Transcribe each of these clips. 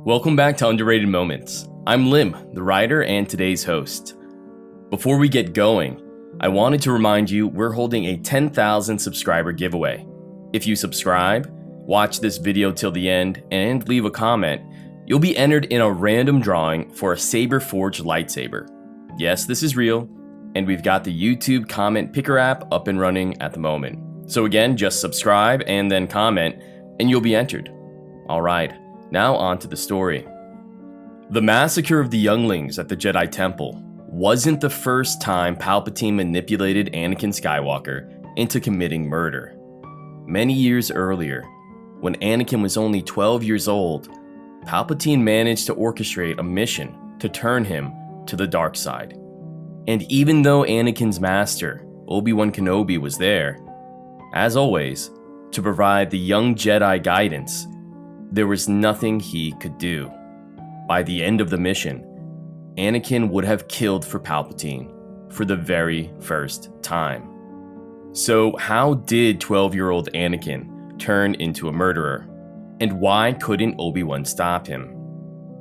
Welcome back to Underrated Moments. I'm Lim, the writer and today's host. Before we get going, I wanted to remind you we're holding a 10,000 subscriber giveaway. If you subscribe, watch this video till the end, and leave a comment, you'll be entered in a random drawing for a saber-forged lightsaber. Yes, this is real, and we've got the YouTube comment picker app up and running at the moment. So again, just subscribe and then comment, and you'll be entered. Alright, now on to the story. The massacre of the Younglings at the Jedi Temple wasn't the first time Palpatine manipulated Anakin Skywalker into committing murder. Many years earlier, when Anakin was only 12 years old, Palpatine managed to orchestrate a mission to turn him to the dark side. And even though Anakin's master, Obi-Wan KEnobi, was there, as always, to provide the young Jedi guidance, there was nothing he could do. By the end of the mission, Anakin would have killed for Palpatine for the very first time. So how did 12-year-old Anakin turn into a murderer? And why couldn't Obi-Wan stop him?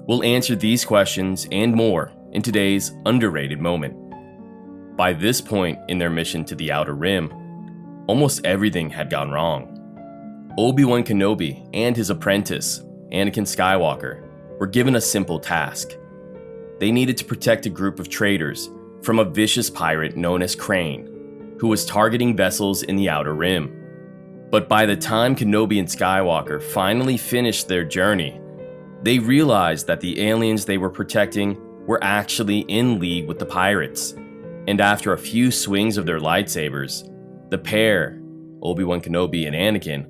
We'll answer these questions and more in today's underrated moment. By this point in their mission to the Outer Rim, almost everything had gone wrong. Obi-Wan KEnobi and his apprentice, Anakin Skywalker, were given a simple task. They needed to protect a group of traitors from a vicious pirate known as Crane, who was targeting vessels in the Outer Rim. But by the time KEnobi and Skywalker finally finished their journey, they realized that the aliens they were protecting were actually in league with the pirates. And after a few swings of their lightsabers, the pair, Obi-Wan KEnobi and Anakin,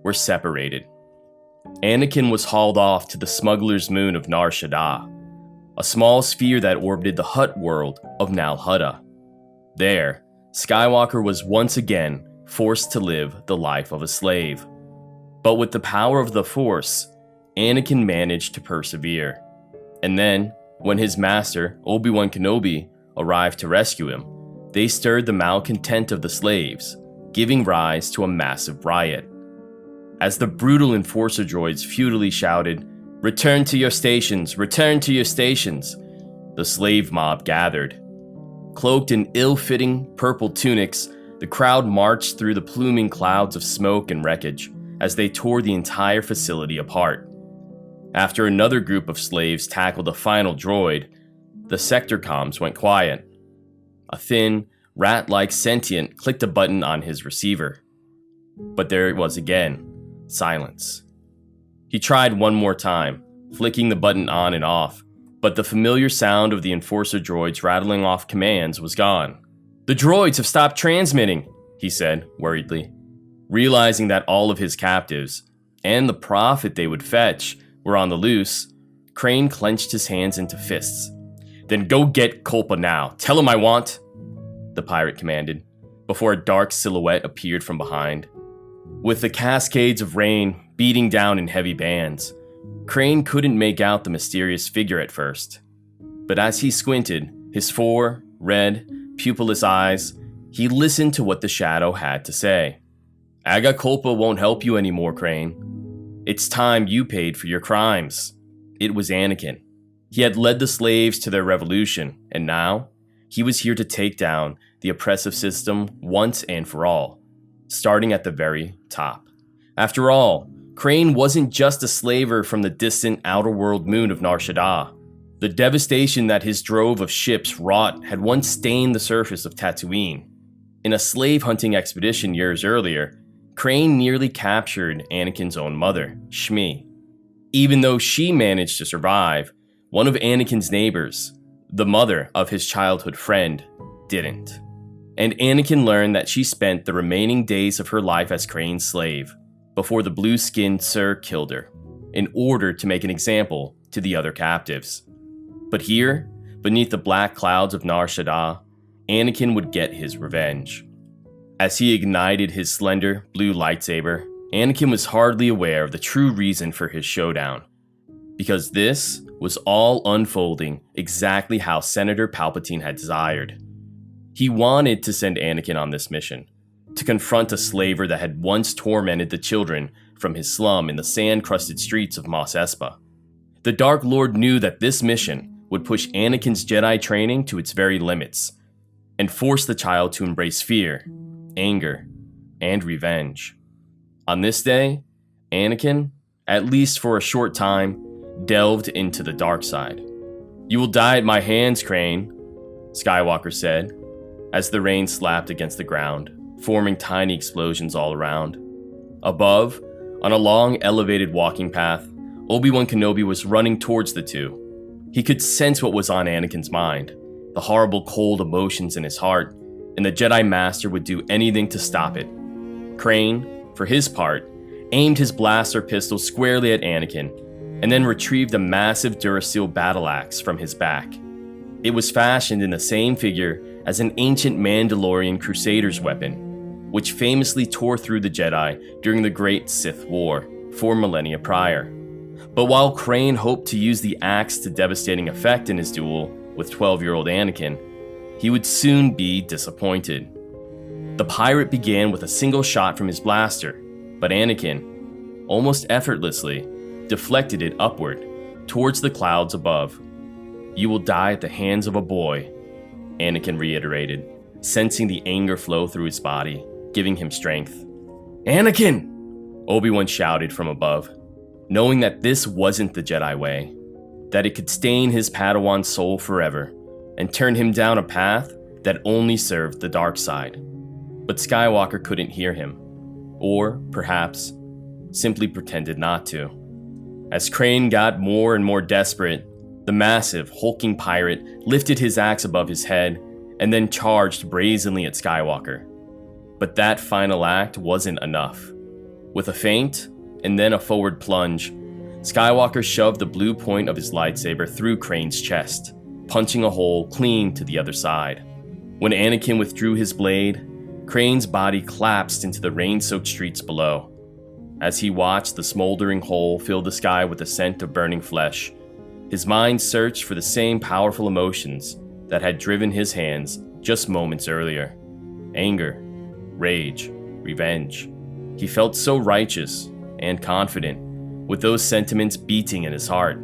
were separated. Anakin was hauled off to the smuggler's moon of Nar Shaddaa, a small sphere that orbited the Hutt world of Nal Hutta. There, Skywalker was once again forced to live the life of a slave. But with the power of the Force, Anakin managed to persevere. And then, when his master, Obi-Wan KEnobi, arrived to rescue him, they stirred the malcontent of the slaves, giving rise to a massive riot. As the brutal enforcer droids futilely shouted, "Return to your stations! Return to your stations!" the slave mob gathered. Cloaked in ill-fitting purple tunics, the crowd marched through the pluming clouds of smoke and wreckage as they tore the entire facility apart. After another group of slaves tackled a final droid, the sector comms went quiet. A thin, rat-like sentient clicked a button on his receiver. But there it was again. Silence. He tried one more time, flicking the button on and off, but the familiar sound of the enforcer droids rattling off commands was gone. "The droids have stopped transmitting," he said, worriedly. Realizing that all of his captives, and the profit they would fetch, were on the loose, Crane clenched his hands into fists. "Then go get Culpa now. Tell him I want," the pirate commanded, before a dark silhouette appeared from behind. With the cascades of rain beating down in heavy bands, Crane couldn't make out the mysterious figure at first. But as he squinted, his four, red, pupilless eyes, he listened to what the shadow had to say. "Aga Culpa won't help you anymore, Crane. It's time you paid for your crimes." It was Anakin. He had led the slaves to their revolution, and now, he was here to take down the oppressive system once and for all, starting at the very top. After all, Crane wasn't just a slaver from the distant outer world moon of Nar Shaddaa. The devastation that his drove of ships wrought had once stained the surface of Tatooine. In a slave hunting expedition years earlier, Crane nearly captured Anakin's own mother, Shmi. Even though she managed to survive, one of Anakin's neighbors, the mother of his childhood friend, didn't. And Anakin learned that she spent the remaining days of her life as Crane's slave, before the blue-skinned Sir killed her, in order to make an example to the other captives. But here, beneath the black clouds of Nar Shaddaa, Anakin would get his revenge. As he ignited his slender, blue lightsaber, Anakin was hardly aware of the true reason for his showdown, because this was all unfolding exactly how Senator Palpatine had desired. He wanted to send Anakin on this mission, to confront a slaver that had once tormented the children from his slum in the sand-crusted streets of Mos Espa. The Dark Lord knew that this mission would push Anakin's Jedi training to its very limits and force the child to embrace fear, anger, and revenge. On this day, Anakin, at least for a short time, delved into the dark side. "You will die at my hands, Crane," Skywalker said, as the rain slapped against the ground, forming tiny explosions all around. Above, on a long, elevated walking path, Obi-Wan KEnobi was running towards the two. He could sense what was on Anakin's mind, the horrible cold emotions in his heart, and the Jedi Master would do anything to stop it. Crane, for his part, aimed his blaster pistol squarely at Anakin, and then retrieved a massive Durasteel battle axe from his back. It was fashioned in the same figure as an ancient Mandalorian Crusader's weapon, which famously tore through the Jedi during the Great Sith War 4 millennia prior. But while Crane hoped to use the axe to devastating effect in his duel with 12-year-old Anakin, he would soon be disappointed. The pirate began with a single shot from his blaster, but Anakin, almost effortlessly, deflected it upward, towards the clouds above. "You will die at the hands of a boy," Anakin reiterated, sensing the anger flow through his body, giving him strength. "Anakin!" Obi-Wan shouted from above, knowing that this wasn't the Jedi way, that it could stain his Padawan's soul forever and turn him down a path that only served the dark side. But Skywalker couldn't hear him, or perhaps simply pretended not to. As Crane got more and more desperate, the massive, hulking pirate lifted his axe above his head and then charged brazenly at Skywalker. But that final act wasn't enough. With a feint and then a forward plunge, Skywalker shoved the blue point of his lightsaber through Crane's chest, punching a hole clean to the other side. When Anakin withdrew his blade, Crane's body collapsed into the rain-soaked streets below. As he watched the smoldering hole fill the sky with the scent of burning flesh, his mind searched for the same powerful emotions that had driven his hands just moments earlier. Anger, rage, revenge. He felt so righteous and confident, with those sentiments beating in his heart.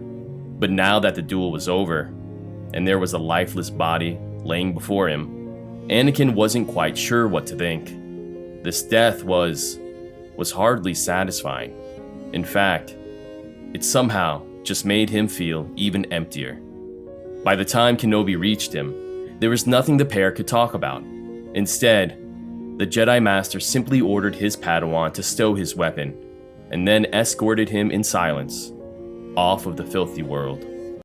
But now that the duel was over, and there was a lifeless body laying before him, Anakin wasn't quite sure what to think. This death was hardly satisfying. In fact, it somehow just made him feel even emptier. By the time Kenobi reached him, there was nothing the pair could talk about. Instead, the Jedi Master simply ordered his Padawan to stow his weapon, and then escorted him in silence off of the filthy world.